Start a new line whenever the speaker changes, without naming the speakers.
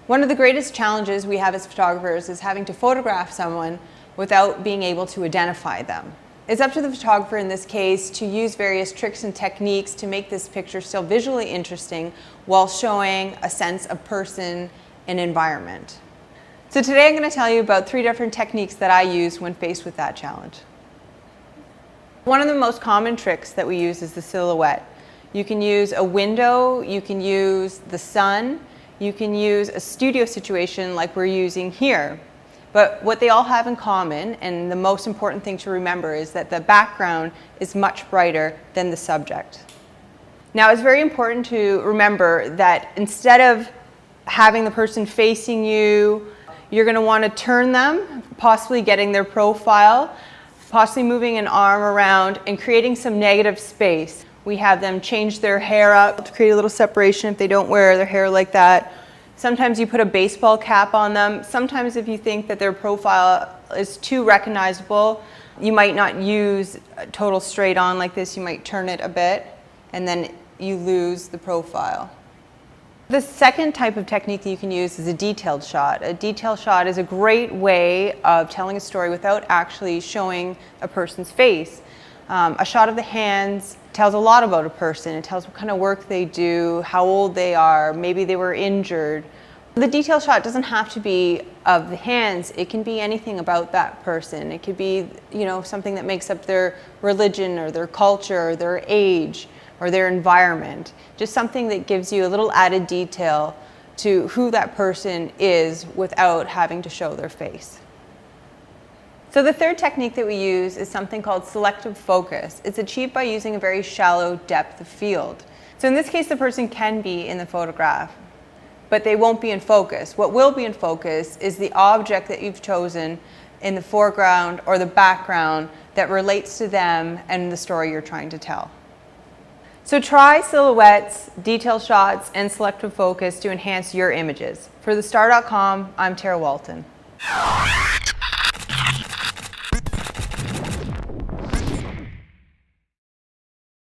One of the greatest challenges we have as photographers is having to photograph someone without being able to identify them. It's up to the photographer in this case to use various tricks and techniques to make this picture still visually interesting while showing a sense of person and environment. So today I'm going to tell you about 3 different techniques that I use when faced with that challenge. One of the most common tricks that we use is the silhouette. You can use a window, you can use the sun, you can use a studio situation like we're using here. But what they all have in common, and the most important thing to remember, is that the background is much brighter than the subject. Now, it's very important to remember that instead of having the person facing you, you're going to want to turn them, possibly getting their profile, possibly moving an arm around and creating some negative space. We have them change their hair up to create a little separation if they don't wear their hair like that. Sometimes you put a baseball cap on them. Sometimes if you think that their profile is too recognizable, you might not use a total straight on like this. You might turn it a bit and then you lose the profile. The second type of technique that you can use is a detailed shot. A detailed shot is a great way of telling a story without actually showing a person's face. A shot of the hands tells a lot about a person. It tells what kind of work they do, how old they are, maybe they were injured. The detail shot doesn't have to be of the hands. It can be anything about that person. It could be, something that makes up their religion or their culture or their age or their environment. Just something that gives you a little added detail to who that person is without having to show their face. So the third technique that we use is something called selective focus. It's achieved by using a very shallow depth of field. So in this case, the person can be in the photograph, but they won't be in focus. What will be in focus is the object that you've chosen in the foreground or the background that relates to them and the story you're trying to tell. So try silhouettes, detail shots, and selective focus to enhance your images. For thestar.com, I'm Tara Walton.